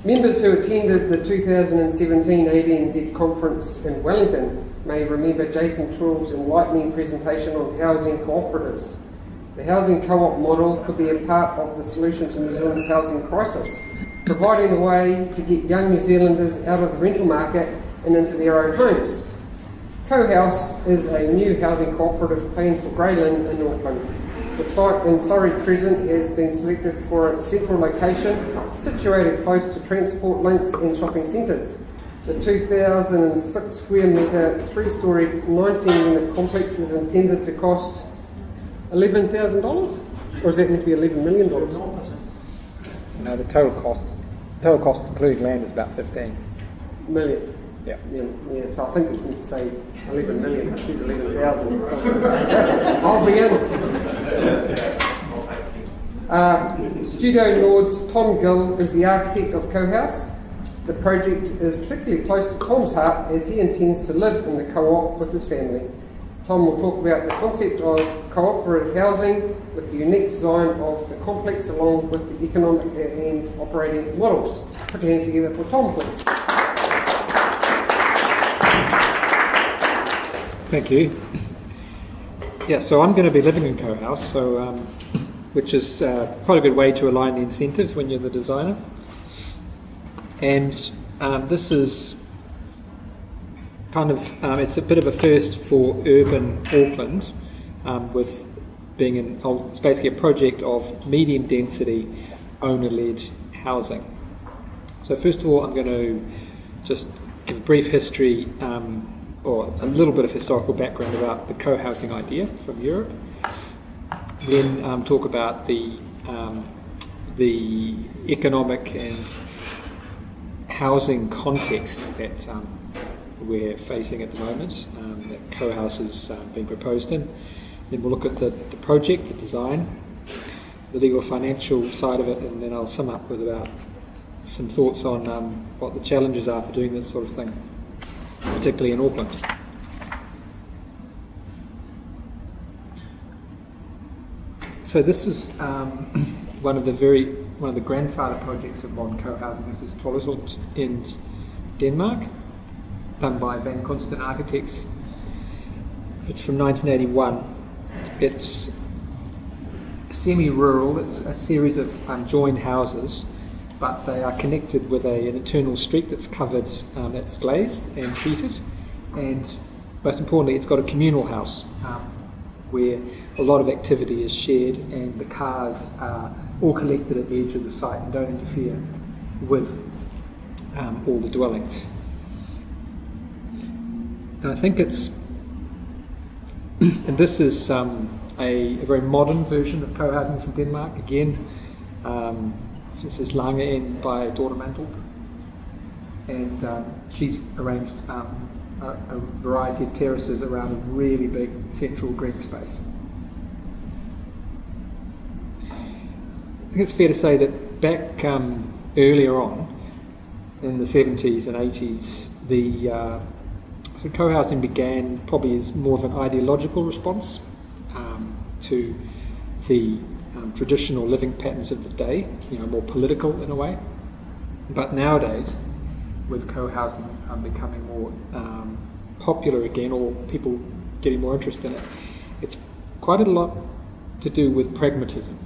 Members who attended the 2017 ADNZ conference in Wellington may remember Jason Twill's enlightening presentation on housing cooperatives. The housing co-op model could be a part of the solution to New Zealand's housing crisis, providing a way to get young New Zealanders out of the rental market and into their own homes. Cohaus is a new housing cooperative planned for Grey Lynn in Auckland. The site in Surrey Crescent has been selected for its central location, situated close to transport links and shopping centres. The 2,006 square metre, 3-storey, 19-unit complex is intended to cost $11,000? Or is that meant to be $11 million? No, the total cost including land is about 15 million. Yeah, so I think it's meant to say 11 million, it says 11,000. I'll begin. Studio Lord's Thom Gill is the architect of Cohaus. The project is particularly close to Tom's heart as he intends to live in the co-op with his family. Tom will talk about the concept of cooperative housing with the unique design of the complex along with the economic and operating models. Put your hands together for Tom, please. Thank you. Yeah, so I'm going to be living in Cohaus, which is quite a good way to align the incentives when you're the designer. And this is kind of, it's a bit of a first for urban Auckland, with being it's basically a project of medium density owner-led housing. So first of all, I'm going to just give a brief history or a little bit of historical background about the co-housing idea from Europe. Then talk about the economic and housing context that we're facing at the moment, that Cohaus is being proposed in. Then we'll look at the project, the design, the legal financial side of it, and then I'll sum up with about some thoughts on what the challenges are for doing this sort of thing, particularly in Auckland. So this is one of the grandfather projects of modern co-housing. This is Wellington in Denmark, done by Van Kunsten Architects. It's from 1981. It's semi-rural. It's a series of joined houses, but they are connected with an internal street that's covered, that's glazed and treated, and most importantly it's got a communal house where a lot of activity is shared and the cars are all collected at the edge of the site and don't interfere with all the dwellings. And I think it's, and this is a very modern version of co-housing from Denmark. Again, this is Lange Inn by Dorte Mantel, and she's arranged a variety of terraces around a really big central green space. I think it's fair to say that back earlier on, in the 70s and 80s, so co-housing began probably as more of an ideological response to the traditional living patterns of the day, more political in a way. But nowadays, with co-housing becoming more popular again, or people getting more interest in it, it's quite a lot to do with pragmatism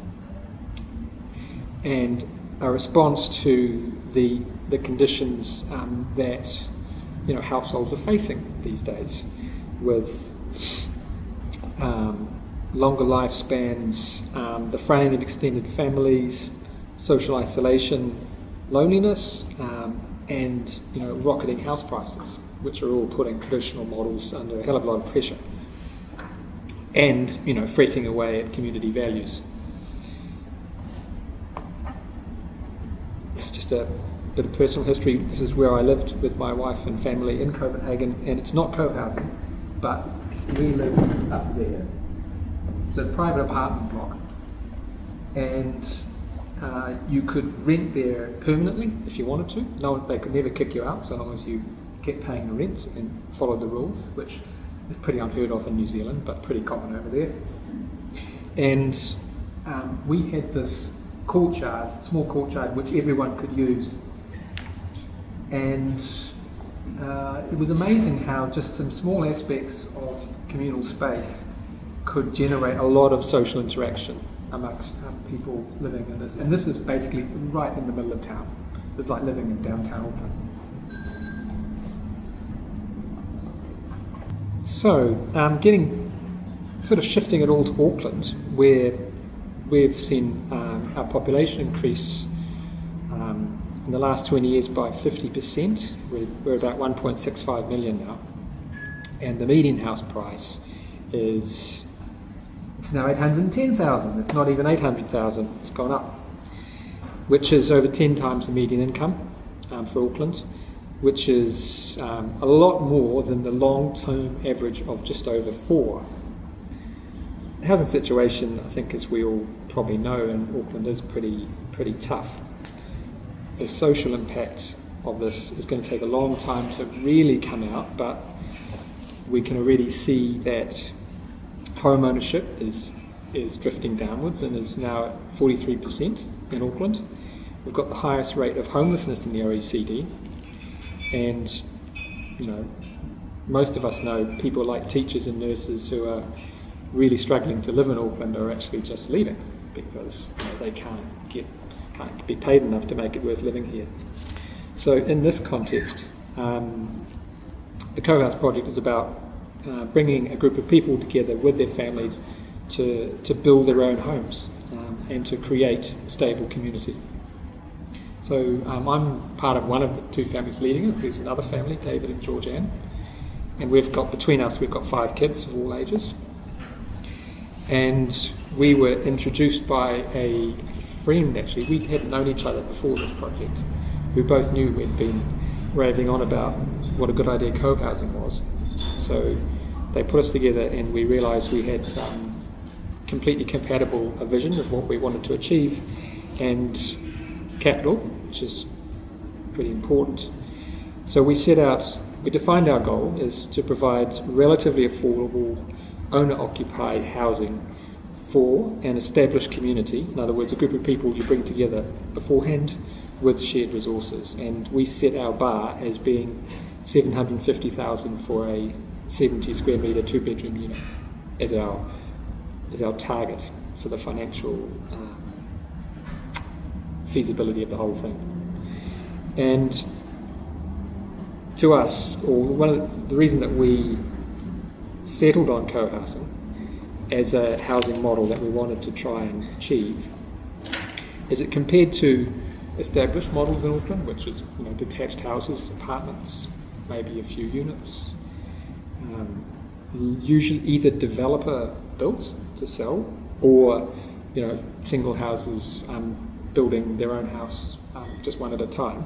and a response to the conditions that households are facing these days, with longer lifespans, the fraying of extended families, social isolation, loneliness, and rocketing house prices, which are all putting traditional models under a hell of a lot of pressure, and fretting away at community values. It's just a bit of personal history. This is where I lived with my wife and family in Copenhagen, and it's not co-housing, but we lived up there. It's a private apartment block, and you could rent there permanently if you wanted to. No, they could never kick you out so long as you kept paying the rent and followed the rules, which is pretty unheard of in New Zealand, but pretty common over there. And we had this small courtyard, which everyone could use and it was amazing how just some small aspects of communal space could generate a lot of social interaction amongst people living in this. And this is basically right in the middle of town. It's like living in downtown Auckland. So, shifting it all to Auckland, where we've seen our population increase in the last 20 years by 50%. We're about 1.65 million now, and the median house price it's now 810,000. It's not even 800,000. It's gone up, which is over 10 times the median income for Auckland, which is a lot more than the long-term average of just over 4. The housing situation, I think, as we all probably know, in Auckland is pretty tough. The social impact of this is going to take a long time to really come out, but we can already see that home ownership is drifting downwards and is now at 43% in Auckland. We've got the highest rate of homelessness in the OECD, and most of us know people like teachers and nurses who are really struggling to live in Auckland are actually just leaving because they can't be paid enough to make it worth living here. So in this context, the Cohaus project is about bringing a group of people together with their families to build their own homes and to create a stable community. So I'm part of one of the 2 families leading it. There's another family, David and Georgianne, and between us we've got 5 kids of all ages. And we were introduced by a friend, actually. We hadn't known each other before this project. We both knew we'd been raving on about what a good idea co-housing was. So they put us together and we realised we had completely compatible a vision of what we wanted to achieve and capital, which is pretty important. So we defined our goal is to provide relatively affordable owner-occupied housing for an established community, in other words, a group of people you bring together beforehand with shared resources. And we set our bar as being 750,000 for a 70 square metre 2-bedroom unit as our target for the financial feasibility of the whole thing. And to us, the reason that we settled on co-housing as a housing model that we wanted to try and achieve is it compared to established models in Auckland, which is detached houses, apartments, maybe a few units, usually either developer built to sell or single houses building their own house just one at a time.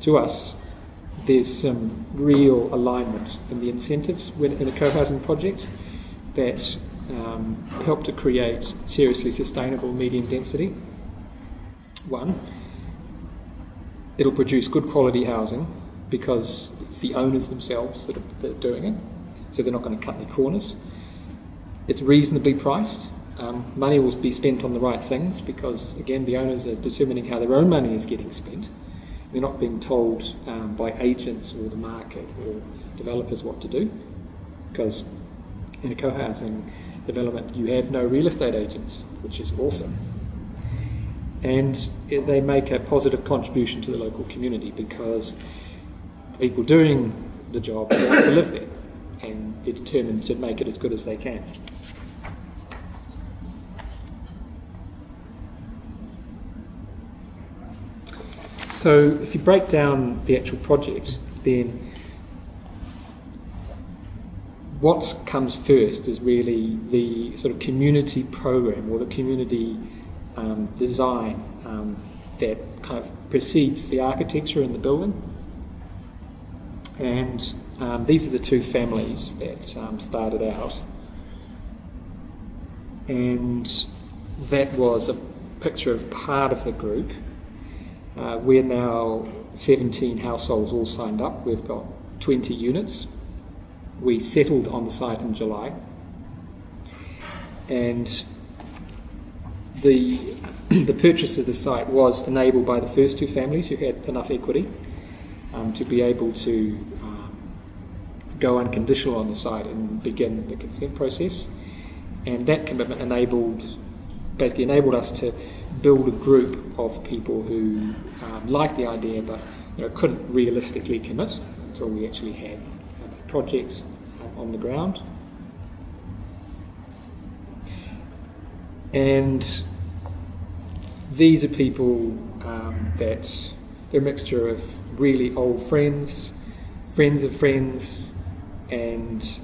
To us, there's some real alignment in the incentives in a co-housing project that help to create seriously sustainable medium density. One, it'll produce good quality housing because it's the owners themselves that are doing it, so they're not going to cut any corners. It's reasonably priced. Money will be spent on the right things because, again, the owners are determining how their own money is getting spent. They're not being told by agents or the market or developers what to do, because in a co-housing development you have no real estate agents, which is awesome. And they make a positive contribution to the local community because the people doing the job want to live there and they're determined to make it as good as they can. So if you break down the actual project, then what comes first is really the sort of community program or the community design that kind of precedes the architecture in the building. And these are the 2 families that started out. And that was a picture of part of the group. We're now 17 households all signed up. We've got 20 units. We settled on the site in July. And the purchase of the site was enabled by the first 2 families who had enough equity. to be able to go unconditional on the site and begin the consent process. And that commitment basically enabled us to build a group of people who liked the idea but couldn't realistically commit until we actually had a project on the ground. And these are people that they're a mixture of really old friends, friends of friends, and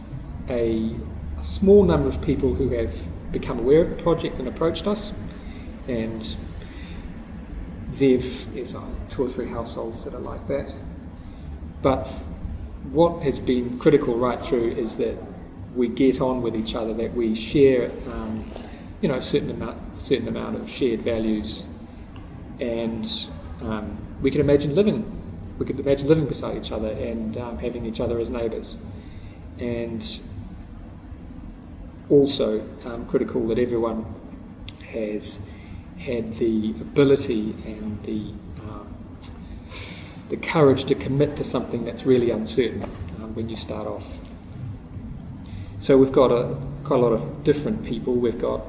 a small number of people who have become aware of the project and approached us. And there's 2 or 3 households that are like that. But what has been critical right through is that we get on with each other, that we share a certain amount of shared values, and we could imagine living beside each other and having each other as neighbours. And also critical that everyone has had the ability and the courage to commit to something that's really uncertain when you start off. So we've got quite a lot of different people. We've got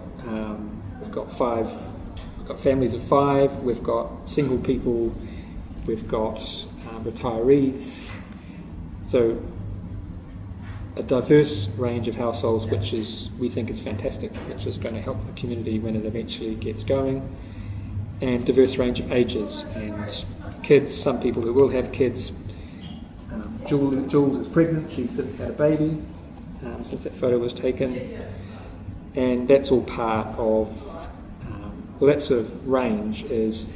families of 5. We've got single people. We've got retirees. So a diverse range of households, which we think is fantastic, which is going to help the community when it eventually gets going, and diverse range of ages and kids. Some people who will have kids. Jules is pregnant. She's since had a baby since that photo was taken, and that's all part of that sort of range is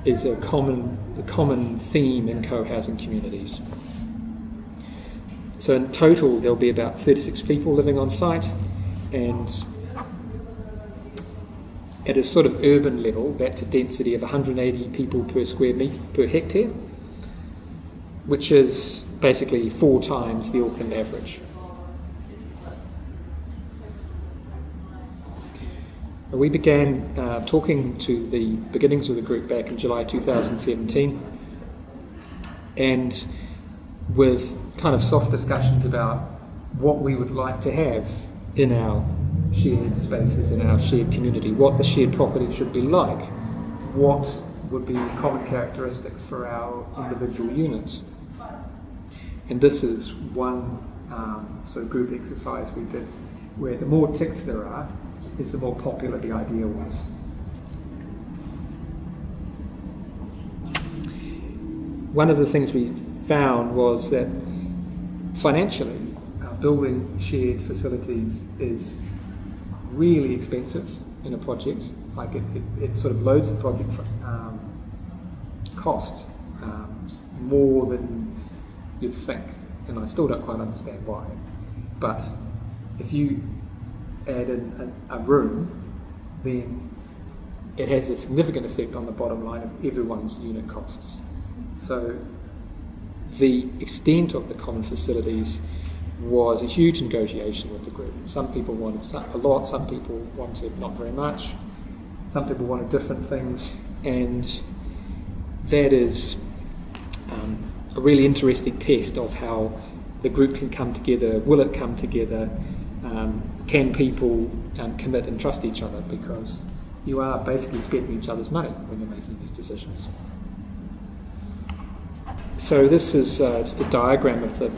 a common theme in co-housing communities. So in total there'll be about 36 people living on site, and at a sort of urban level that's a density of 180 people per square metre per hectare, which is basically 4 times the Auckland average. We began talking to the beginnings of the group back in July 2017, and with kind of soft discussions about what we would like to have in our shared spaces, in our shared community, what the shared property should be like, what would be common characteristics for our individual units. And this is one sort of group exercise we did, where the more ticks there are, is the more popular the idea was. One of the things we found was that financially, building shared facilities is really expensive in a project. Like it sort of loads the project for cost more than you'd think, and I still don't quite understand why. But if you add in a room, then it has a significant effect on the bottom line of everyone's unit costs. So the extent of the common facilities was a huge negotiation with the group. Some people wanted a lot, some people wanted not very much, some people wanted different things, and that is a really interesting test of how the group can come together. Will it come together? Can people commit and trust each other? Because you are basically spending each other's money when you're making these decisions. So this is just a diagram of the.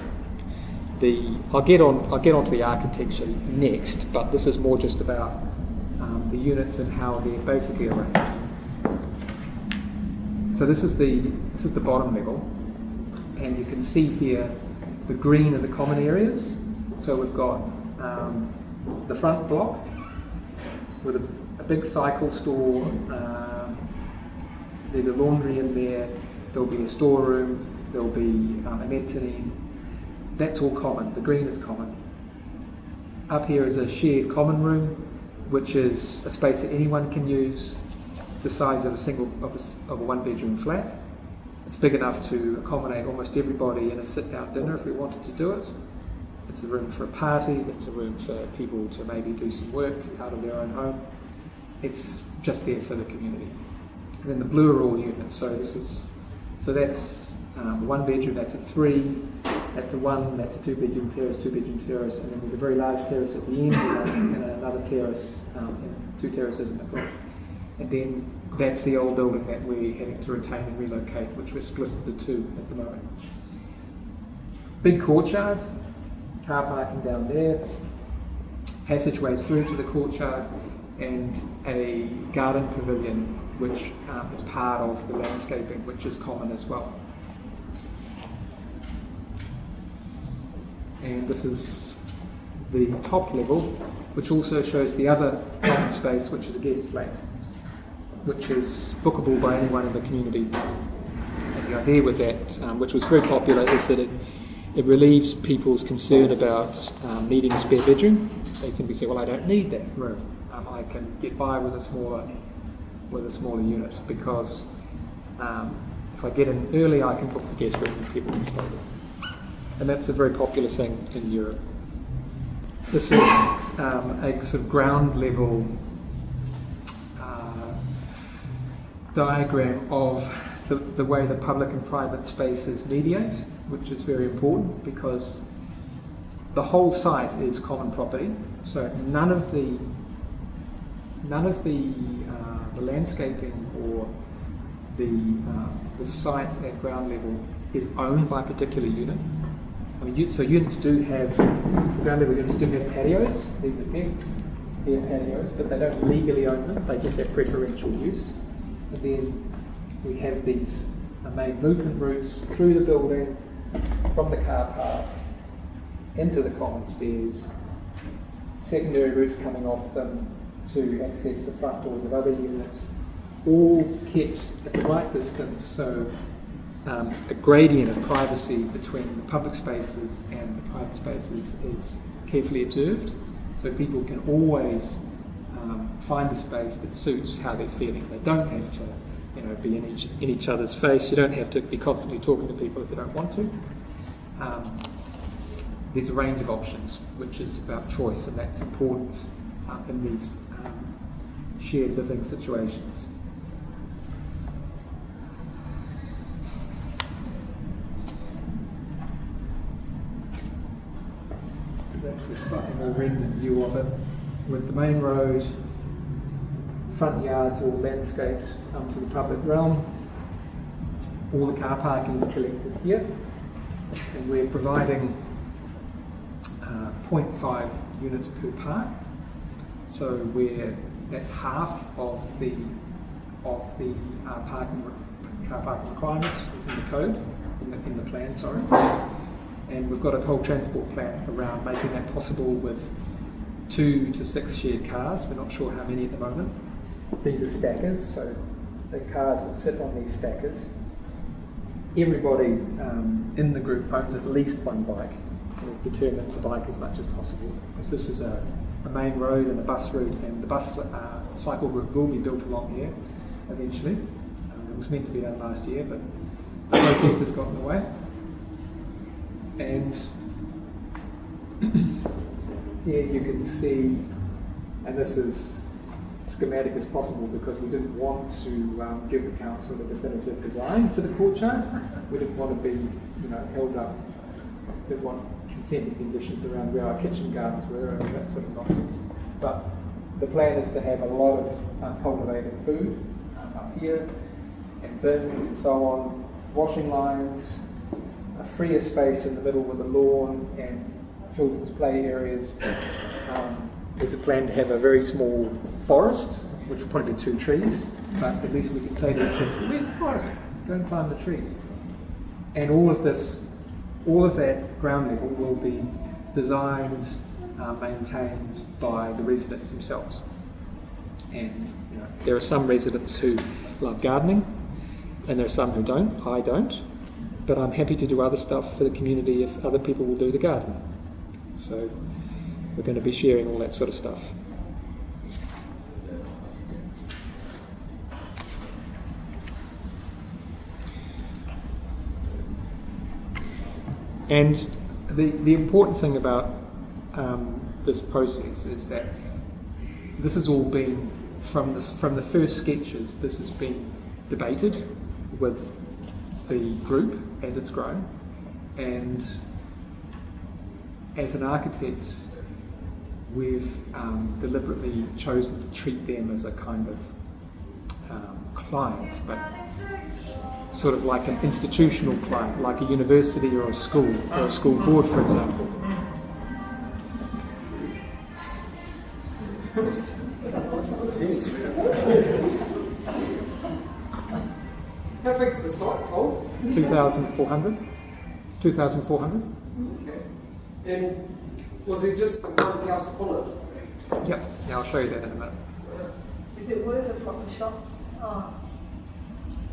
I'll get onto the architecture next, but this is more just about the units and how they're basically arranged. So this is the bottom level, and you can see here the green are the common areas. So we've got the front block with a big cycle store. There's a laundry in there. There'll be a storeroom. There'll be a mezzanine. That's all common. The green is common. Up here is a shared common room, which is a space that anyone can use. It's the size of a one-bedroom flat. It's big enough to accommodate almost everybody in a sit-down dinner if we wanted to do it. It's a room for a party. It's a room for people to maybe do some work out of their own home. It's just there for the community. And then the blue are all units. So that's one bedroom, that's a 3, that's a 1, that's a 2-bedroom terrace, and then there's a very large terrace at the end, and another terrace, and 2 terraces in the front. And then that's the old building that we're having to retain and relocate, which we're split into 2 at the moment. Big courtyard, car parking down there, passageways through to the courtyard, and a garden pavilion which is part of the landscaping, which is common as well. And this is the top level, which also shows the other common space, which is a guest flat, which is bookable by anyone in the community. And the idea with that, which was very popular, is that it relieves people's concern about needing a spare bedroom. They simply say, well, I don't need that room. I can get by with a smaller unit, because if I get in early, I can book the guest room and people can stay there. And that's a very popular thing in Europe. This is a sort of ground level diagram of the way the public and private spaces mediate, which is very important because the whole site is common property. So none of the landscaping or the site at ground level is owned by a particular unit. I mean, so units do have, ground level units do have patios. These are decks, they're patios, but they don't legally own them. They just have preferential use. And then we have these main movement routes through the building, from the car park, into the common stairs, secondary routes coming off them to access the front doors of other units, all kept at the right distance, so a gradient of privacy between the public spaces and the private spaces is carefully observed, so people can always find a space that suits how they're feeling. They don't have to, be in each other's face. You don't have to be constantly talking to people if you don't want to. There's a range of options, which is about choice, and that's important in these shared living situations. That's a slightly more rendered view of it, with the main road, front yards all landscaped to the public realm. All the car parking is collected here, and we're providing 0.5 units per park. So that's half of the car parking requirements in the code, in the plan, sorry. And we've got a whole transport plan around making that possible with 2 to 6 shared cars. We're not sure how many at the moment. These are stackers, so the cars will sit on these stackers. Everybody in the group owns at least one bike and is determined to bike as much as possible, because this is a main road and a bus route, and the bus cycle route will be built along here eventually. It was meant to be done last year, but the protesters got in the way. And here you can see, and this is schematic as possible because we didn't want to give the council a definitive design for the courtyard. We didn't want to be, held up. We didn't want consenting conditions around where our kitchen gardens were and that sort of nonsense. But the plan is to have a lot of cultivated food up here, and bins and so on, washing lines, a freer space in the middle with a lawn and children's play areas. There's a plan to have a very small forest, which will probably be 2 trees, but at least we can say to the kids, where's the forest? Go and climb the tree. And all of that ground level will be designed, maintained by the residents themselves. And there are some residents who love gardening, and there are some who don't. I don't. But I'm happy to do other stuff for the community if other people will do the garden. So we're going to be sharing all that sort of stuff. And the important thing about this process is that this has all been, from the first sketches, this has been debated with the group as it's grown, and as an architect, we've deliberately chosen to treat them as a kind of client, but sort of like an institutional client, like a university or a school board, for example. How big's the site, Tom? 2,400. 2,400. Okay. And was it just the one house on it? Yep. Yeah, I'll show you that in a minute. Is it where the proper shops are?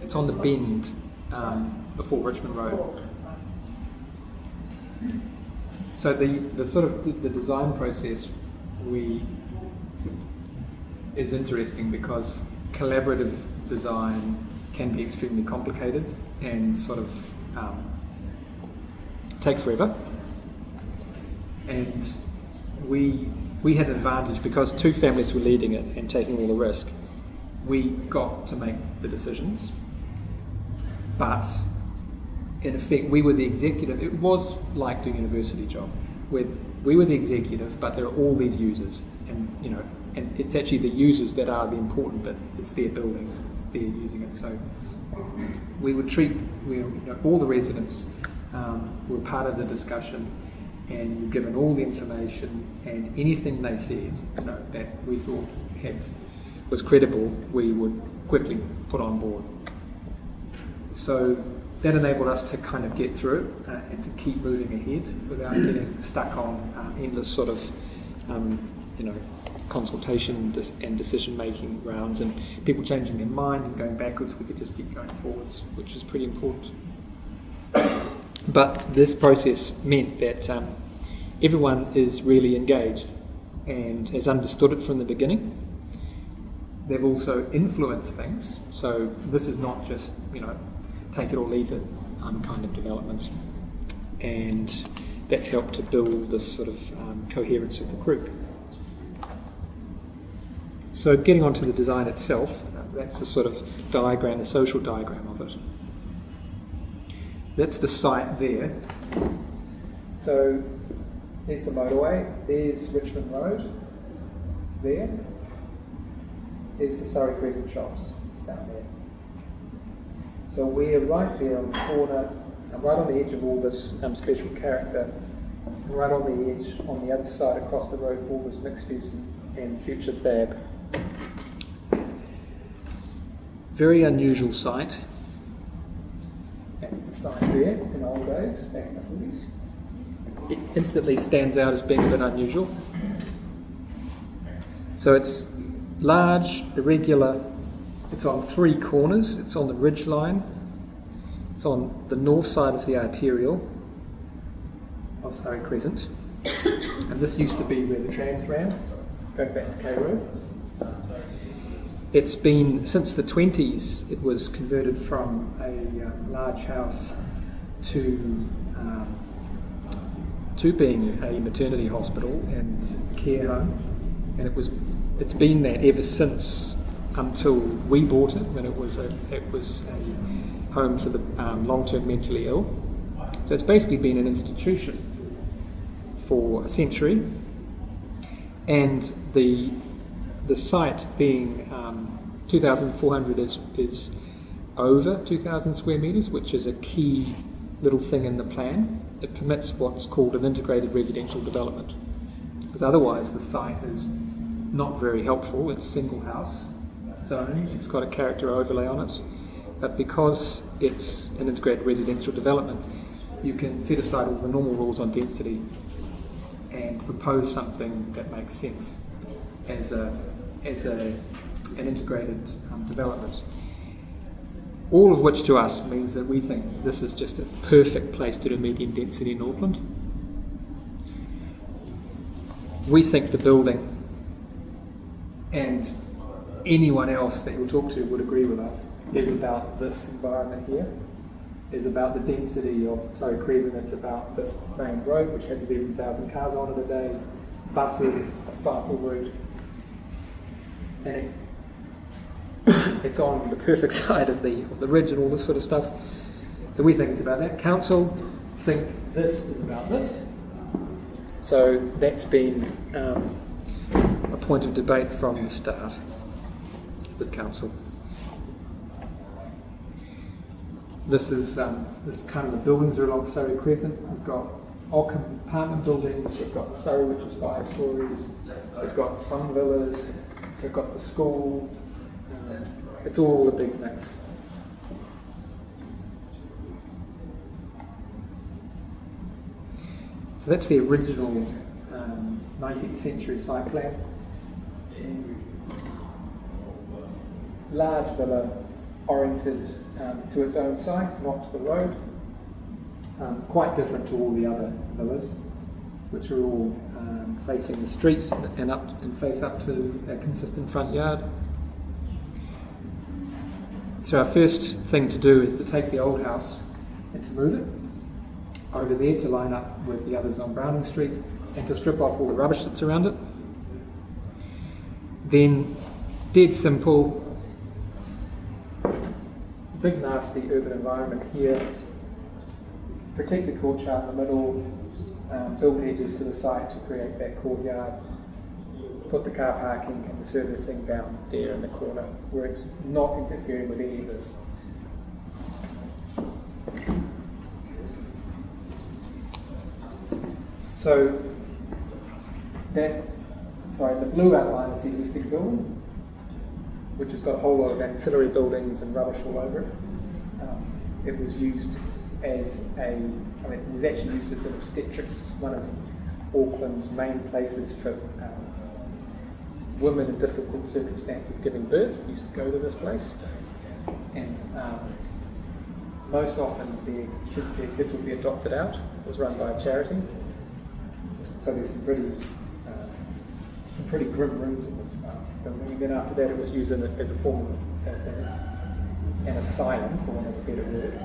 It's on the bend before Richmond Road. So the sort of the design process is interesting because collaborative design can be extremely complicated and sort of take forever. And we had an advantage because two families were leading it and taking all the risk. We got to make the decisions, but in effect we were the executive. It was like doing a university job where we were the executive, but there are all these users, and and it's actually the users that are the important bit. It's their building, it's their using it. So we would treat all the residents were part of the discussion, and were given all the information, and anything they said that we thought was credible, we would quickly put on board. So that enabled us to kind of get through it and to keep moving ahead without getting stuck on endless sort of consultation and decision-making rounds, and people changing their mind and going backwards. We could just keep going forwards, which is pretty important. But this process meant that everyone is really engaged and has understood it from the beginning. They've also influenced things, so this is not just take it or leave it kind of development, and that's helped to build this sort of coherence of the group. So getting onto the design itself, that's the sort of diagram, the social diagram of it. That's the site there. So there's the motorway, there's Richmond Road, there's the Surrey Crescent shops down there. So we're right there on the corner, right on the edge of all this special character, right on the edge, on the other side across the road, all this mixed use and future fab. Very unusual site. That's the site there in the old days, back in the 40s. It instantly stands out as being a bit unusual. So it's large, irregular, it's on three corners, it's on the ridge line, it's on the north side of the arterial of Surrey Crescent, and this used to be where the trams ran, going back to K Road. It's been, since the 20s, it was converted from a large house to being a maternity hospital and care home, and it's been that ever since until we bought it, when it was a home for the long-term mentally ill. So it's basically been an institution for a century, and the site being 2,400 is over 2,000 square metres, which is a key little thing in the plan. It permits what's called an integrated residential development, because otherwise the site is not very helpful. It's single house zoning, it's got a character overlay on it, but because it's an integrated residential development, you can set aside all the normal rules on density and propose something that makes sense as an integrated development. All of which to us means that we think this is just a perfect place to do medium density in Auckland. We think the building, and anyone else that you'll talk to would agree with us, is about this environment here, is about the density of Surrey Crescent. It's about this main road which has 11,000 cars on it a day, buses, a cycle route, and it's on the perfect side of the ridge and all this sort of stuff. So we think it's about that. Council think this is about this. So that's been a point of debate from the start with council. This is this kind of the buildings are along Surrey Crescent. We've got Auckland apartment buildings. We've got Surrey, which is 5 stories. We've got some villas. We've got the school. It's all a big mix. So that's the original 19th century site plan. Large villa oriented to its own site, not to the road. Quite different to all the other villas, which are all facing the streets and face up to a consistent front yard. So our first thing to do is to take the old house and to move it over there to line up with the others on Browning Street and to strip off all the rubbish that's around it. Then, dead simple, big nasty urban environment here, protect the courtyard in the middle, build hedges to the side to create that courtyard, put the car parking and the servicing down there in the corner where it's not interfering with any of this. So the blue outline is the existing building, which has got a whole lot of ancillary buildings and rubbish all over it. It was used as it was actually used as an obstetrics, one of Auckland's main places for women in difficult circumstances giving birth. Used to go to this place, and most often their kids would be adopted out. It was run by a charity. So there's some pretty grim rooms in this building. And then after that, it was used as a form of an asylum, for want of a better word.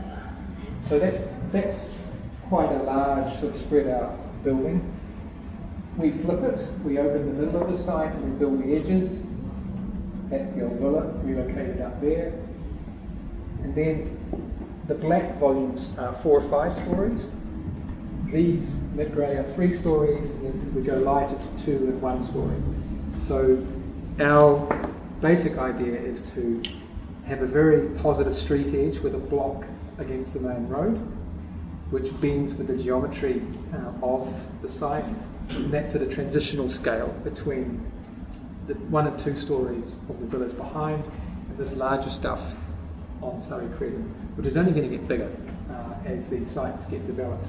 So that's quite a large, sort of spread out building. We flip it. We open the middle of the site and we build the edges. That's the old villa, relocated up there. And then the black volumes are 4 or 5 stories. These mid-grey are 3 stories, and then we go lighter to 2 and 1 story. So our basic idea is to have a very positive street edge with a block against the main road, which bends with the geometry of the site. And that's at a transitional scale between the 1 and 2 stories of the villas behind and this larger stuff on Surrey Crescent, which is only going to get bigger as these sites get developed.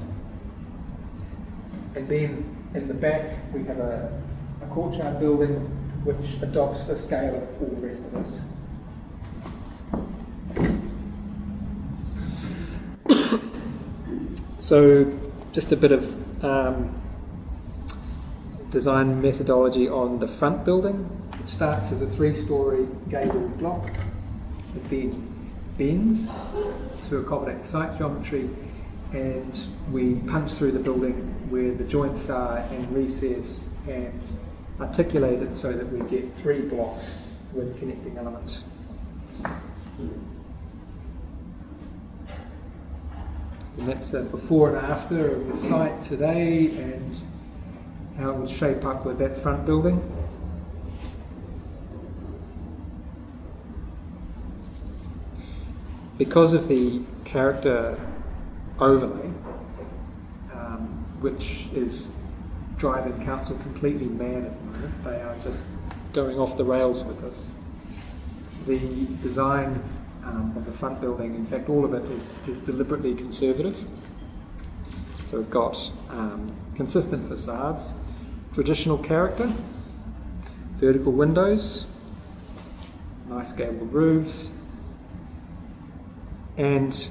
And then in the back we have a courtyard building which adopts the scale of all the rest of this. So just a bit of design methodology on the front building. It starts as a 3-story gabled block. It then bends to accommodate site geometry, and we punch through the building where the joints are and recess and articulate it so that we get 3 blocks with connecting elements. And that's a before and after of the site today and how it would shape up with that front building. Because of the character overlay, which is driving council completely mad at the moment, they are just going off the rails with this. The design of the front building, in fact all of it is deliberately conservative. So we've got consistent facades, traditional character, vertical windows, nice gabled roofs, and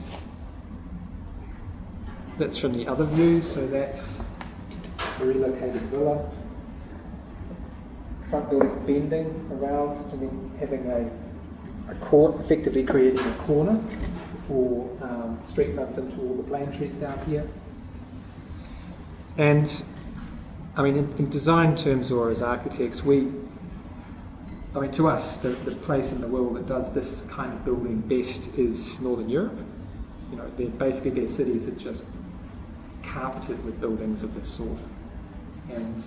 that's from the other view, so that's a relocated villa. Front building bending around and then having a court, effectively creating a corner for street runs into all the plane trees down here. And I mean, in design terms or as architects, to us, the place in the world that does this kind of building best is Northern Europe. they're cities that just carpeted with buildings of this sort, and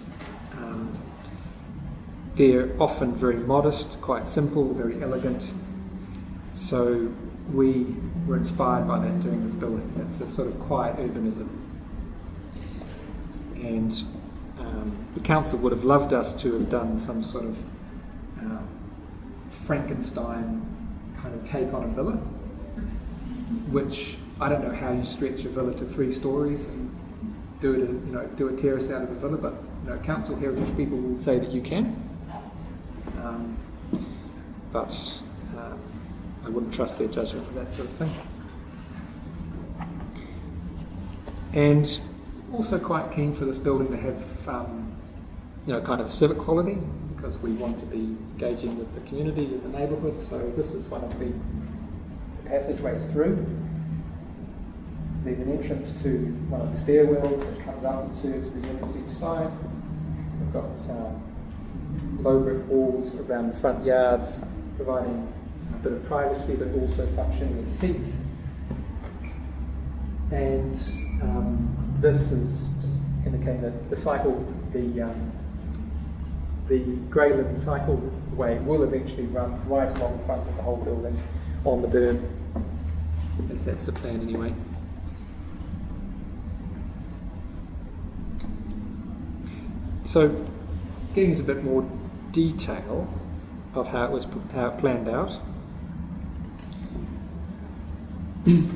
they're often very modest, quite simple, very elegant. So we were inspired by that doing this building. It's a sort of quiet urbanism, and the council would have loved us to have done some sort of Frankenstein kind of take on a villa, which I don't know how you stretch a villa to 3 stories and do a terrace out of a villa, but council heritage people will say that you can. But I wouldn't trust their judgment for that sort of thing. And also quite keen for this building to have kind of civic quality, because we want to be engaging with the community and the neighbourhood. So this is one of the passageways through. There's an entrance to one of the stairwells that comes up and serves the units each side. We've got low brick walls around the front yards, providing a bit of privacy but also functioning as seats. And this is just indicating that the Grey Lynn cycleway will eventually run right along the front of the whole building on the burn. That's the plan anyway. So, getting into a bit more detail of how it planned out.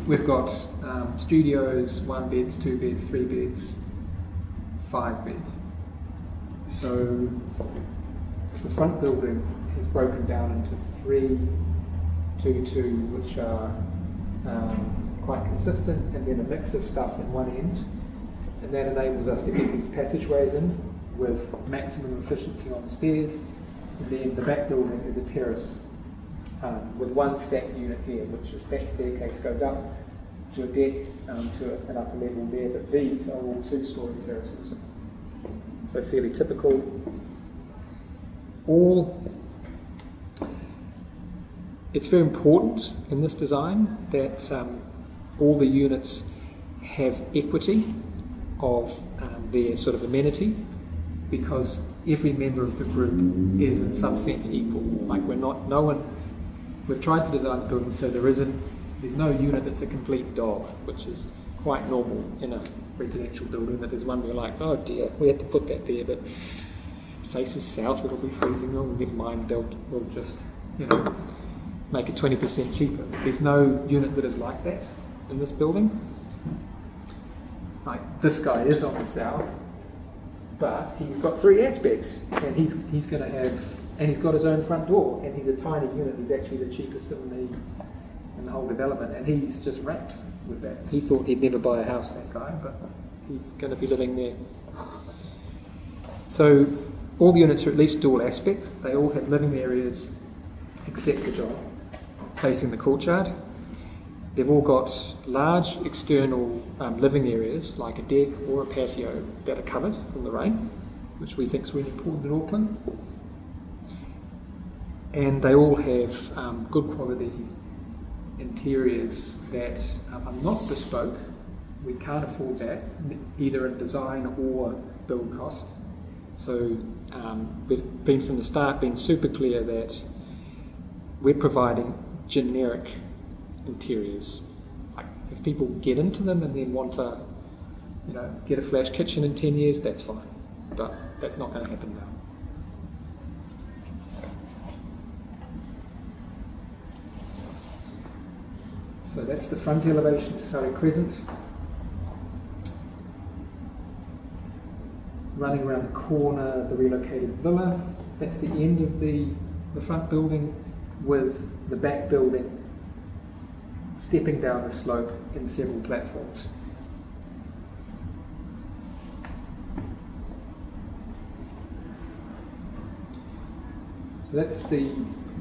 We've got studios, 1 beds, 2 beds, 3 beds, 5 beds. So the front building is broken down into 3, 2, 2, which are quite consistent, and then a mix of stuff in one end, and that enables us to get these passageways in with maximum efficiency on the stairs. And then the back building is a terrace with 1 stacked unit here, which is that staircase goes up to a deck to an upper level there, but these are all 2-storey terraces. So fairly typical. It's very important in this design that all the units have equity of their sort of amenity, because every member of the group is in some sense equal. Like we've tried to design the building so there's no unit that's a complete dog, which is quite normal in a residential building, that there's one where you're like, oh dear, we had to put that there, but it faces south, it'll be freezing. Oh, never mind, we'll just make it 20% cheaper. There's no unit that is like that in this building. Like this guy is on the south, but he's got 3 aspects, and he's going to have, and he's got his own front door, and he's a tiny unit. He's actually the cheapest in the whole development, and he's just ranked with that. He thought he'd never buy a house, that guy, but he's going to be living there. So all the units are at least dual aspects. They all have living areas except the John, facing the courtyard. They've all got large external living areas, like a deck or a patio, that are covered from the rain, which we think is really important in Auckland. And they all have good quality interiors that are not bespoke. We can't afford that, either in design or build cost. So we've been from the start been super clear that we're providing generic interiors. Like if people get into them and then want to, get a flash kitchen in 10 years, that's fine. But that's not going to happen now. So that's the front elevation to Surrey Crescent. Running around the corner, the relocated villa. That's the end of the front building, with the back building stepping down the slope in several platforms. So that's the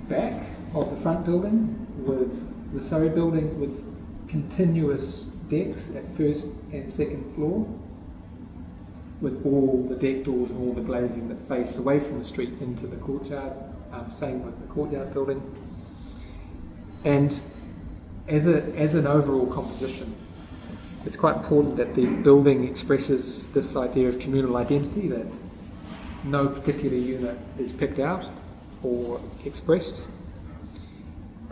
back of the front building, with the Surrey building with continuous decks at first and second floor, with all the deck doors and all the glazing that face away from the street into the courtyard. Same with the courtyard building. And as an overall composition, it's quite important that the building expresses this idea of communal identity, that no particular unit is picked out or expressed,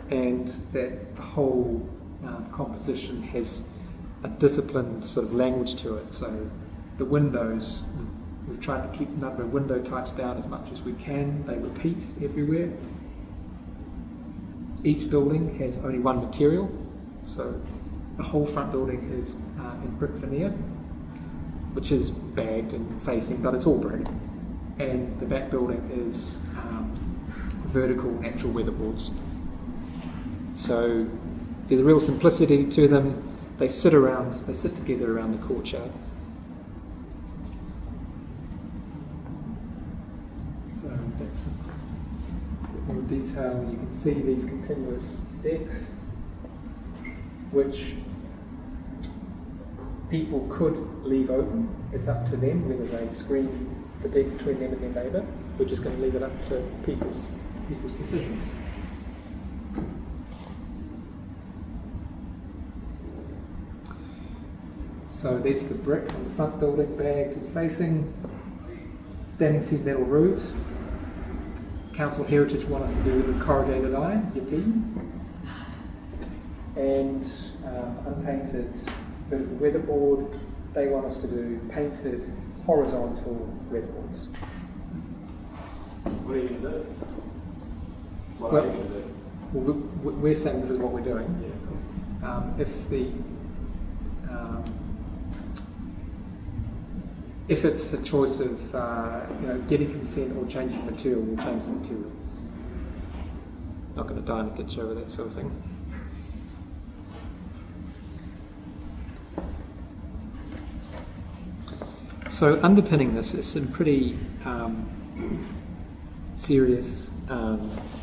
and that the whole composition has a disciplined sort of language to it. So the windows, we've tried to keep the number of window types down as much as we can. They repeat everywhere. Each building has only one material, so the whole front building is in brick veneer, which is bagged and facing, but it's all brick. And the back building is vertical natural weatherboards. So there's a real simplicity to them. They sit together around the courtyard. So that's a bit more detail. You can see these continuous decks, which people could leave open. It's up to them whether they screen the deck between them and their neighbour. We're just going to leave it up to people's decisions. So that's the brick on the front building, bagged and facing. Standing seam metal roofs. Council Heritage want us to do it with corrugated iron, yippee. And unpainted vertical weatherboard. They want us to do painted horizontal weatherboards. What are you going to do? What Well, are you going to do? Well, we're saying this is what we're doing. Yeah, cool. If it's a choice of getting consent or changing the material, we'll change the material. Not going to die in a ditch over that sort of thing. So underpinning this is some pretty serious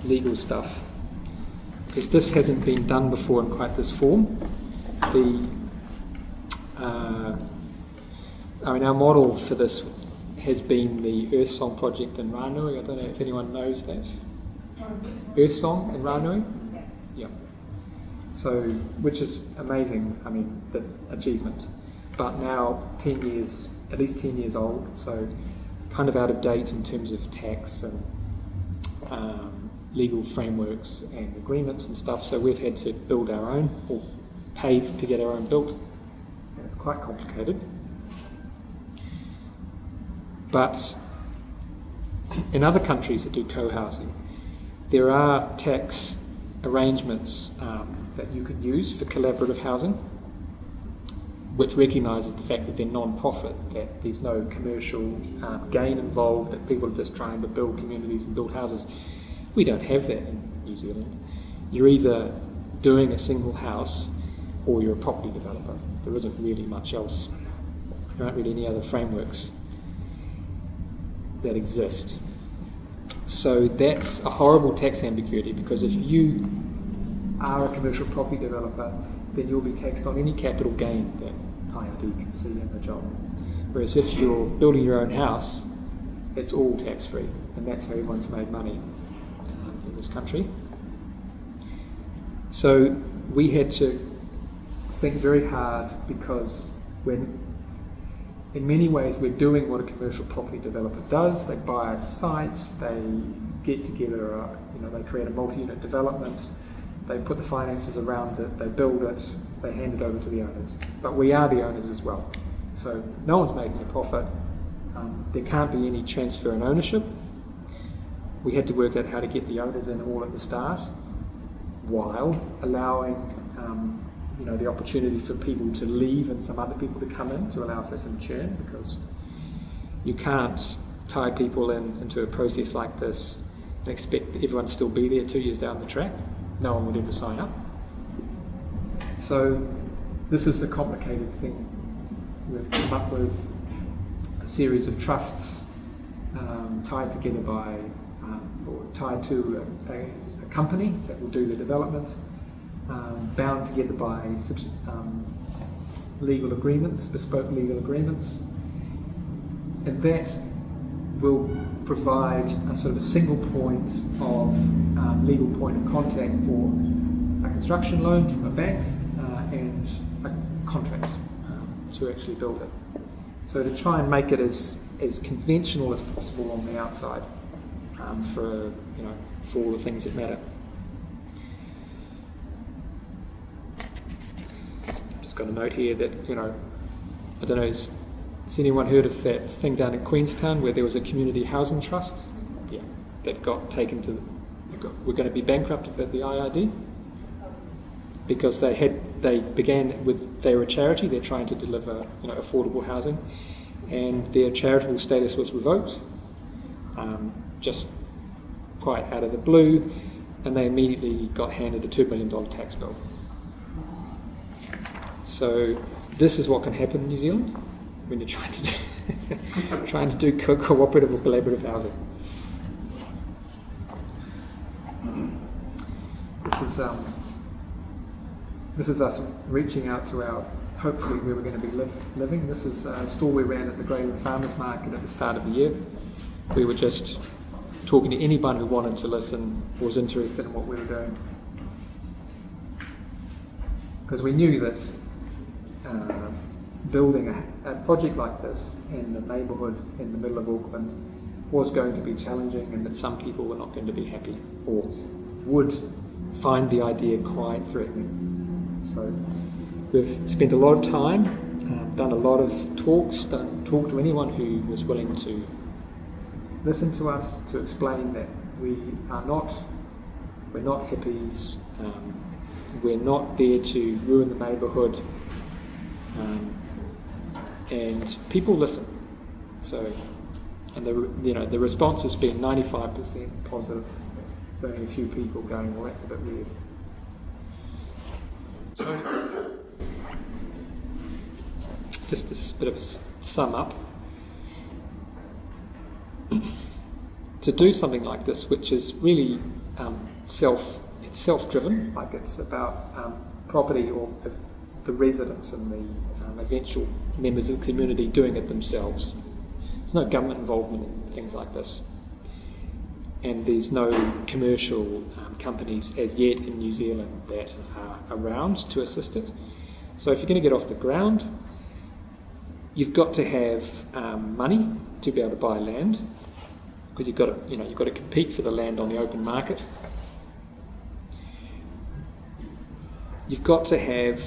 legal stuff, because this hasn't been done before in quite this form. Our model for this has been the Earth Song project in Rānui. I don't know if anyone knows that. Earth Song in Rānui? Yeah. So, which is amazing, the achievement. But now at least 10 years old, so kind of out of date in terms of tax and legal frameworks and agreements and stuff. So we've had to build our own, or pay to get our own built. And it's quite complicated. But in other countries that do co-housing, there are tax arrangements that you can use for collaborative housing, which recognises the fact that they're non-profit, that there's no commercial gain involved, that people are just trying to build communities and build houses. We don't have that in New Zealand. You're either doing a single house or you're a property developer. There isn't really much else. There aren't really any other frameworks that exist. So that's a horrible tax ambiguity, because if you are a commercial property developer, then you'll be taxed on any capital gain that IRD can see in the job. Whereas if you're building your own house, it's all tax-free, and that's how everyone's made money in this country. So we had to think very hard, because in many ways we're doing what a commercial property developer does. They buy a site, they get together, they create a multi-unit development, they put the finances around it, they build it, they hand it over to the owners. But we are the owners as well. So no one's making a profit. There can't be any transfer in ownership. We had to work out how to get the owners in all at the start, while allowing the opportunity for people to leave and some other people to come in, to allow for some churn, because you can't tie people into a process like this and expect that everyone still be there 2 years down the track. No one would ever sign up. So this is the complicated thing. We've come up with a series of trusts tied together or tied to a company that will do the development, bound together by legal agreements, bespoke legal agreements, and that will provide a sort of a single point of legal point of contact for a construction loan from a bank and a contract to actually build it. So to try and make it as conventional as possible on the outside for all the things that matter. Just got a note here that I don't know. Has anyone heard of that thing down in Queenstown where there was a community housing trust? Yeah, that got taken to. We're going to be bankrupted by the IRD because they began with, they were a charity. They're trying to deliver affordable housing, and their charitable status was revoked, just quite out of the blue, and they immediately got handed a $2 million tax bill. So this is what can happen in New Zealand when you're trying to do cooperative or collaborative housing. This is us reaching out to our, hopefully where we're going to be living. This is a store we ran at the Grey Lynn Farmers Market at the start of the year. We were just talking to anyone who wanted to listen or was interested in what we were doing. Because we knew that building a project like this in a neighbourhood in the middle of Auckland was going to be challenging, and that some people were not going to be happy or would find the idea quite threatening. So we've spent a lot of time, done a lot of talks, talked to anyone who was willing to listen to us, to explain that we're not hippies, we're not there to ruin the neighbourhood, and people listen. So, and the response has been 95% positive. Only a few people going, well, that's a bit weird. So, just a bit of a sum up. To do something like this, which is really self-driven, like it's about property or the residents and the eventual members of the community doing it themselves. There's no government involvement in things like this. And there's no commercial companies as yet in New Zealand that are around to assist it. So if you're going to get off the ground, you've got to have money to be able to buy land, because you've got to compete for the land on the open market. You've got to have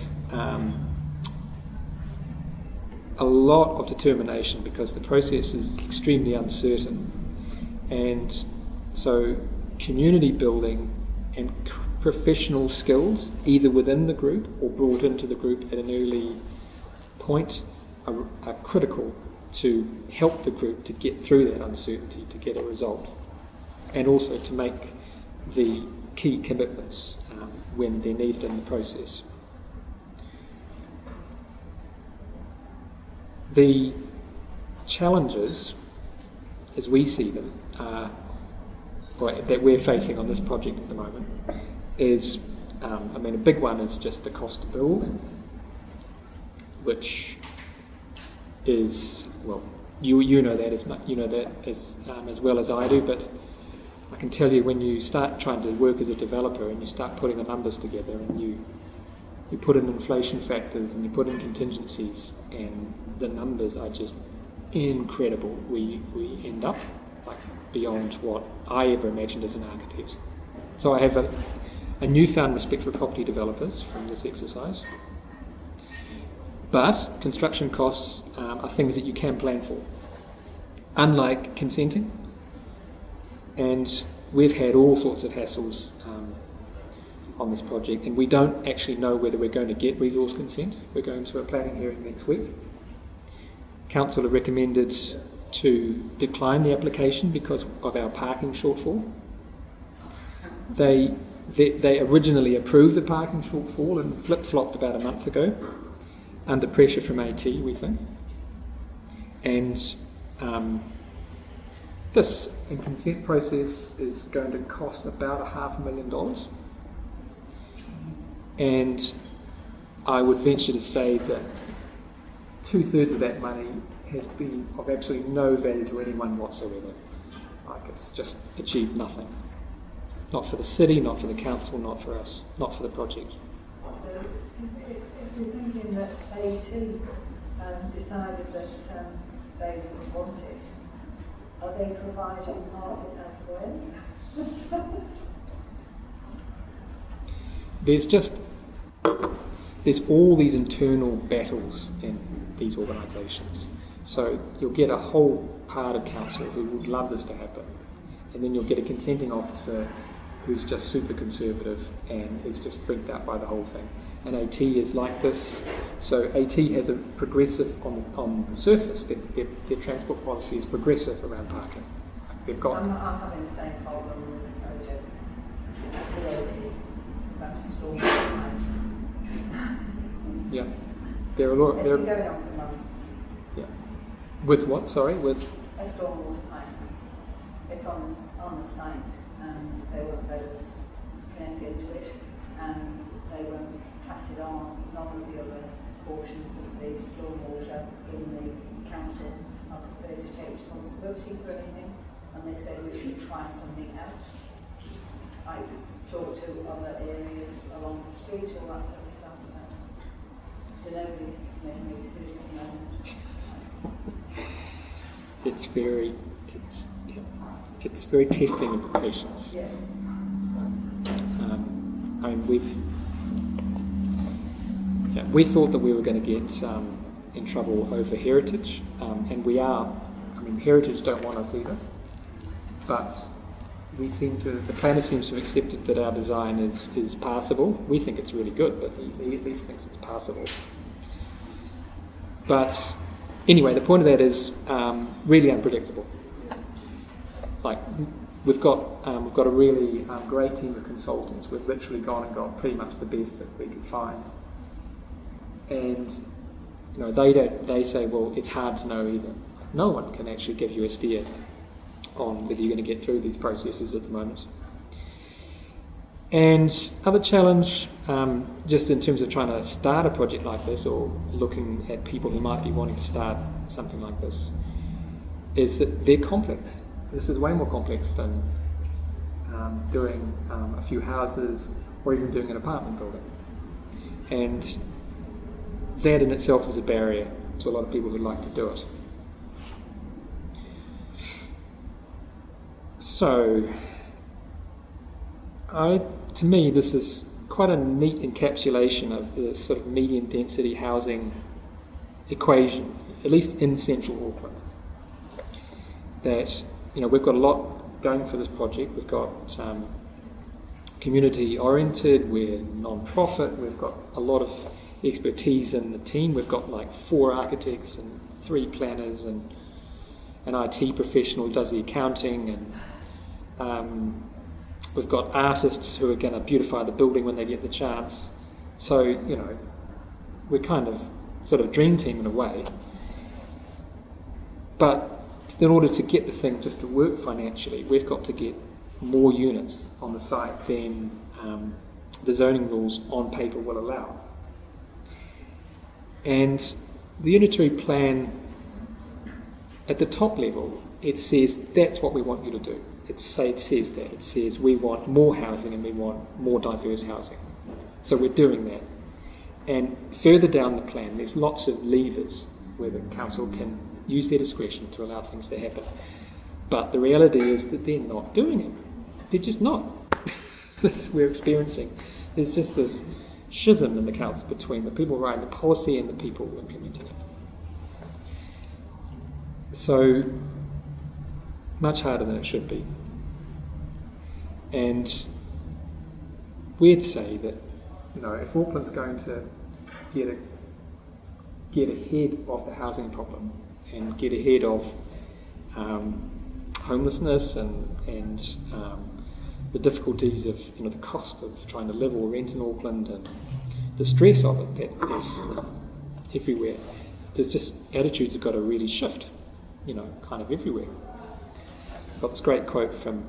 a lot of determination, because the process is extremely uncertain, and so community building and professional skills, either within the group or brought into the group at an early point, are critical to help the group to get through that uncertainty, to get a result, and also to make the key commitments when they're needed in the process. The challenges, as we see them, that we're facing on this project at the moment is, a big one is just the cost to build, which is, well, you know that as well as I do, but I can tell you, when you start trying to work as a developer and you start putting the numbers together and you put in inflation factors and you put in contingencies, and the numbers are just incredible. We end up like beyond what I ever imagined as an architect. So I have a newfound respect for property developers from this exercise. But construction costs are things that you can plan for, unlike consenting. And we've had all sorts of hassles on this project, and we don't actually know whether we're going to get resource consent. We're going to a planning hearing next week. Council have recommended to decline the application because of our parking shortfall. They originally approved the parking shortfall and flip-flopped about a month ago, under pressure from AT, we think. And this consent process is going to cost about $500,000. And I would venture to say that 2/3 of that money has been of absolutely no value to anyone whatsoever. Like, it's just achieved nothing. Not for the city, not for the council, not for us, not for the project. So, excuse me, if you're thinking that A2 decided that they wouldn't want it, are they providing parking elsewhere? There's all these internal battles in these organisations. So you'll get a whole part of council who would love this to happen, and then you'll get a consenting officer who's just super conservative and is just freaked out by the whole thing. And AT is like this. So AT has a progressive on the surface. Their transport policy is progressive around parking. They've got. I'm having the same problem with the project. The AT, about to storm. Yeah, there are a lot. It's been going on for months. Yeah. With what? Sorry, with. A stormwater pipe. It's on the site, and they won't let us connect into it, and they won't pass it on. None of the other portions of the stormwater in the council are prepared to take responsibility for anything, and they say we should try something else. I talk to other areas along the street, all that sort of stuff. So nobody's making a decision at the moment. It's very testing of the patience. Yes. We thought that we were going to get in trouble over heritage, and we are. I mean, heritage don't want us either, but the planner seems to have accepted that our design is passable. We think it's really good, but he at least thinks it's passable. But anyway, the point of that is really unpredictable. Like we've got a really great team of consultants. We've literally gone and got pretty much the best that we could find, and they say, well, it's hard to know either. No one can actually give you a steer on whether you're going to get through these processes at the moment. And other challenge, just in terms of trying to start a project like this, or looking at people who might be wanting to start something like this, is that they're complex. This is way more complex than doing a few houses or even doing an apartment building. And that in itself is a barrier to a lot of people who'd like to do it. So, to me, this is quite a neat encapsulation of the sort of medium density housing equation, at least in central Auckland. That, we've got a lot going for this project. We've got community oriented, we're non-profit, we've got a lot of expertise in the team. We've got like 4 architects and 3 planners and an IT professional who does the accounting, and we've got artists who are going to beautify the building when they get the chance. So, we're kind of sort of dream team in a way. But in order to get the thing just to work financially, we've got to get more units on the site than the zoning rules on paper will allow. And the unitary plan, at the top level, it says that's what we want you to do. It says that. It says we want more housing and we want more diverse housing. So we're doing that. And further down the plan, there's lots of levers where the council can use their discretion to allow things to happen. But the reality is that they're not doing it. They're just not. We're experiencing. There's just this schism in the council between the people writing the policy and the people implementing it. So, much harder than it should be. And we'd say that, if Auckland's going to get ahead of the housing problem and get ahead of homelessness and the difficulties of the cost of trying to live or rent in Auckland and the stress of it that is everywhere, there's just attitudes have got to really shift, kind of everywhere. I've got this great quote from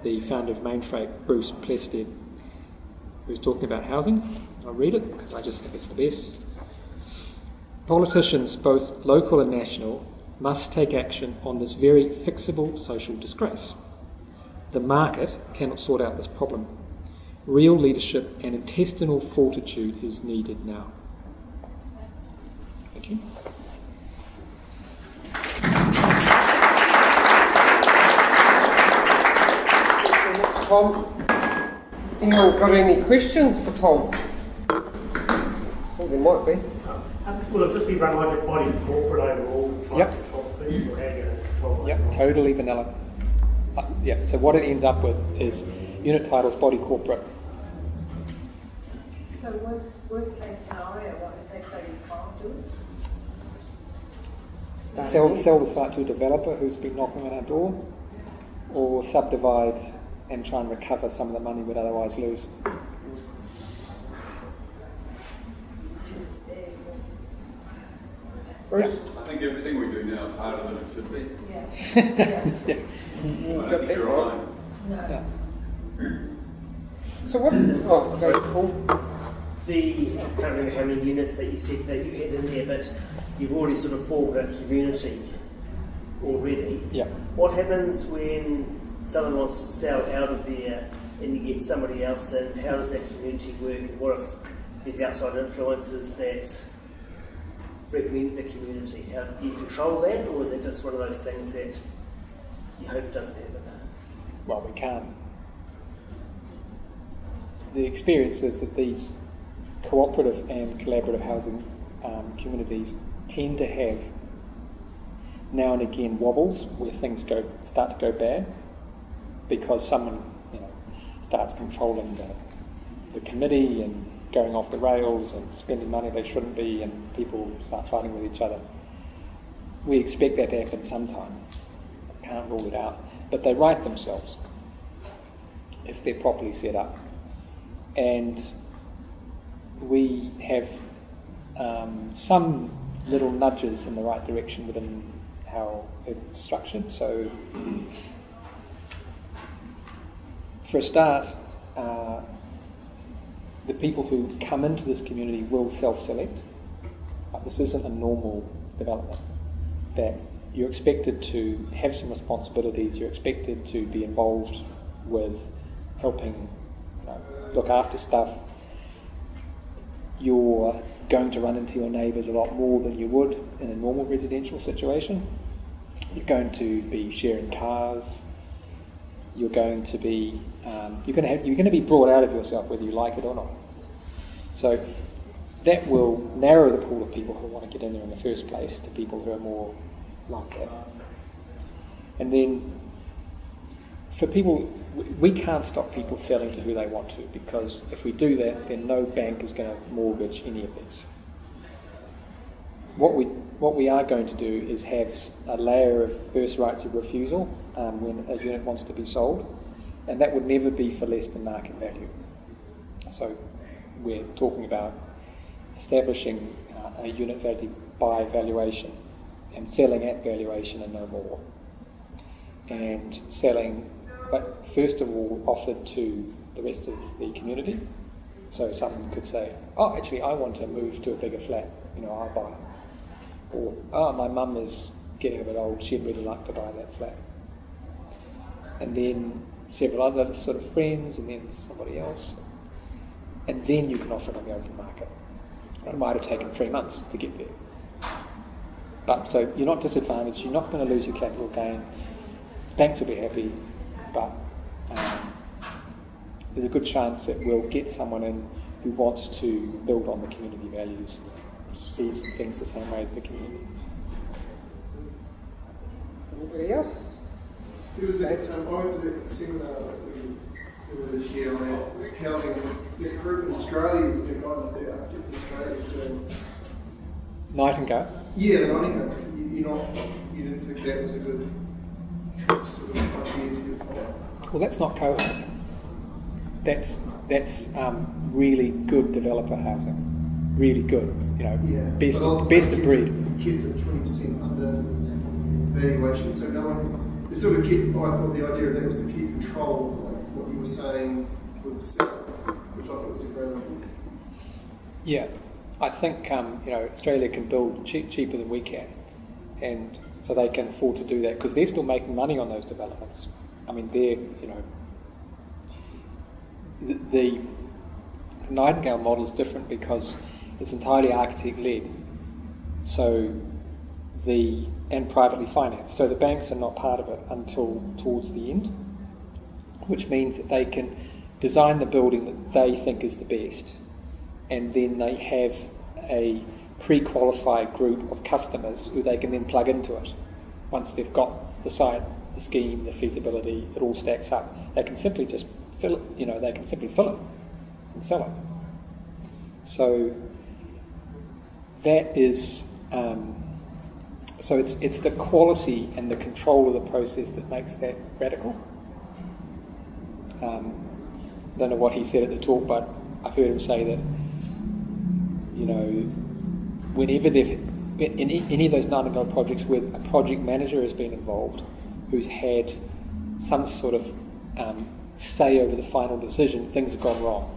the founder of Mainfreight, Bruce Plested, who's talking about housing. I'll read it because I just think it's the best. Politicians, both local and national, must take action on this very fixable social disgrace. the market cannot sort out this problem. Real leadership and intestinal fortitude is needed now. Thank you. Tom, anyone got any questions for Tom? Well, there might be. Will it just be run like a body corporate overall, trying Yep. to control things, or how do you control Yep, that? totally vanilla. Yeah, so what it ends up with is unit titles, body corporate. So worst case scenario, what if they say you can't do it? Sell the site to a developer who's been knocking on our door, or subdivide and try and recover some of the money we'd otherwise lose. Bruce? I think everything we do now is harder than it should be. Yeah. Yeah. I don't think you're alone. No. Yeah. So what is it? Oh, sorry, Paul. I can't remember how many units that you said that you had in there, but you've already sort of formed a community already. Yeah. What happens when someone wants to sell out of there and you get somebody else in? How does that community work? And what if there's outside influences that fragment the community? How do you control that, or is it just one of those things that you hope doesn't happen? Well, we can't. The experience is that these cooperative and collaborative housing communities tend to have now and again wobbles where things start to go bad because someone starts controlling the committee and going off the rails and spending money they shouldn't be, and people start fighting with each other. We expect that to happen sometime. Can't rule it out. But they right themselves if they're properly set up. And we have some little nudges in the right direction within how it's structured. So for a start, the people who come into this community will self-select. This isn't a normal development, that you're expected to have some responsibilities, you're expected to be involved with helping look after stuff. You're going to run into your neighbours a lot more than you would in a normal residential situation. You're going to be sharing cars. You're going to be you're going to be brought out of yourself whether you like it or not. So that will narrow the pool of people who want to get in there in the first place to people who are more like that. And then for people, we can't stop people selling to who they want to, because if we do that, then no bank is going to mortgage any of these. What we are going to do is have a layer of first rights of refusal when a unit wants to be sold, and that would never be for less than market value. So we're talking about establishing a unit value by valuation and selling at valuation and no more. And selling, but first of all offered to the rest of the community. So someone could say, oh, actually I want to move to a bigger flat, I'll buy it. Or, oh, my mum is getting a bit old, she'd really like to buy that flat. And then several other sort of friends, and then somebody else. And then you can offer it on the open market. It might have taken 3 months to get there. But so you're not disadvantaged, you're not going to lose your capital gain. Banks will be happy, but there's a good chance that we'll get someone in who wants to build on the community values, sees things the same way as the community. Anybody else? There was I went to a seminar this year on our housing group in Australia with the guy that the Australia was doing. Nightingale? Yeah, the Nightingale. You didn't think that was a good sort of idea for your file? Well, that's not co-housing. That's really good developer housing. Really good, best of breed. Kept it 20% under valuation, so no one. It sort of kept. I thought the idea of that was to keep control of what you were saying with the seller, which I thought was a great idea. Yeah, I think Australia can build cheaper than we can, and so they can afford to do that because they're still making money on those developments. I mean, they're, the Nightingale model is different because it's entirely architect-led, and privately financed. So the banks are not part of it until towards the end, which means that they can design the building that they think is the best, and then they have a pre-qualified group of customers who they can then plug into it. Once they've got the site, the scheme, the feasibility, it all stacks up. They can simply just fill it, they can simply fill it and sell it. So that is, so it's the quality and the control of the process that makes that radical. Don't know what he said at the talk, but I've heard him say that, whenever in any of those Nightingale projects where a project manager has been involved, who's had some sort of say over the final decision, things have gone wrong.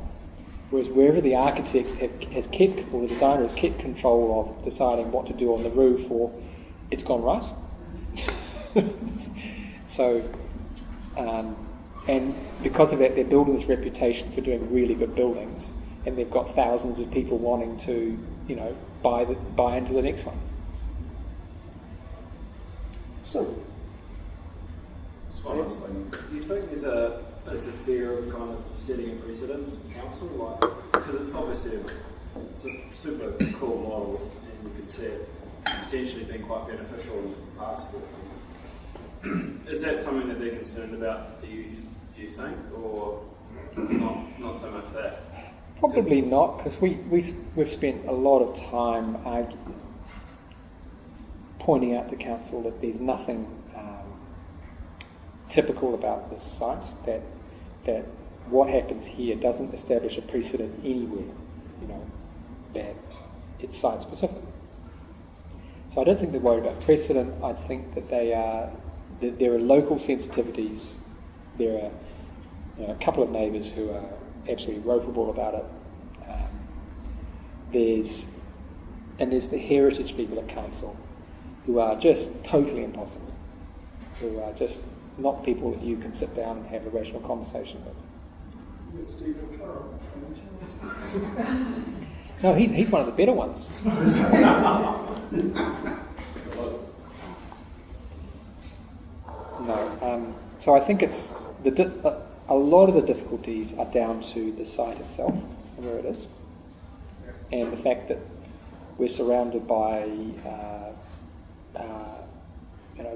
Whereas wherever the architect has kept, or the designer has kept control of deciding what to do on the roof, or it's gone right. So, and because of that, they're building this reputation for doing really good buildings, and they've got thousands of people wanting to, buy into the next one. So, Just one last thing. Do you think there's a fear of kind of setting a precedent for council, because it's obviously it's a super cool model, and you could see it potentially being quite beneficial in different parts of it. Is that something that they're concerned about? Do you think, or not so much that? Probably not, because we've spent a lot of time pointing out to council that there's nothing typical about this site, that what happens here doesn't establish a precedent anywhere, that it's site specific. So I don't think they're worried about precedent. I think that there are local sensitivities. There are a couple of neighbours who are absolutely ropeable about it. There's the heritage people at council who are just totally impossible, who are just not people that you can sit down and have a rational conversation with. Is it Stephen Carroll? No, he's one of the better ones. No, so I think it's a lot of the difficulties are down to the site itself and where it is, and the fact that we're surrounded by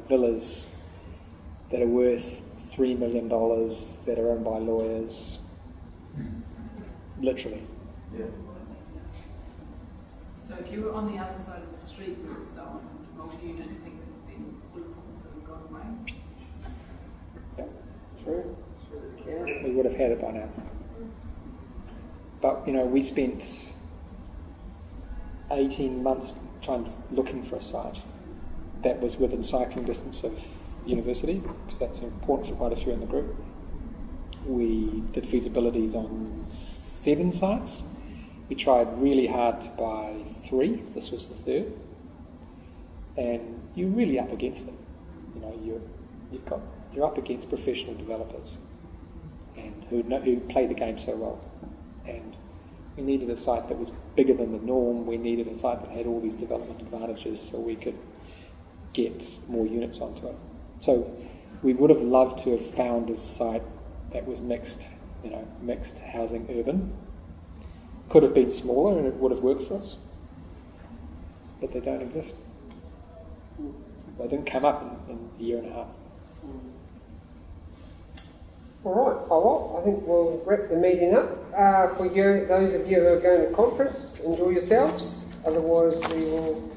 villas that are worth $3 million that are owned by lawyers, literally. Yeah. So if you were on the other side of the street with someone, well, you didn't think that then would have sort of gone away? Yeah, true. We would have had it by now. But, we spent 18 months looking for a site that was within cycling distance of university, because that's important for quite a few in the group. We did feasibilities on 7 sites. We tried really hard to buy 3. This was the 3rd. And you're really up against it. You're up against professional developers and who play the game so well. And we needed a site that was bigger than the norm. We needed a site that had all these development advantages so we could get more units onto it. So we would have loved to have found a site that was mixed housing urban. Could have been smaller and it would have worked for us, but they don't exist. They didn't come up in a year and a half. all right, well, I think we'll wrap the meeting up. For you, those of you who are going to conference, enjoy yourselves. Otherwise, we will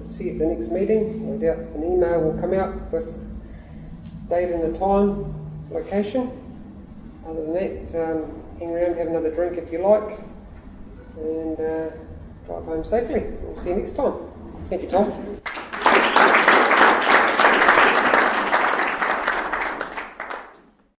see you at the next meeting. No doubt an email will come out with date and the time, location. Other than that, hang around, have another drink if you like, and drive home safely. We'll see you next time. Thank you, Tom.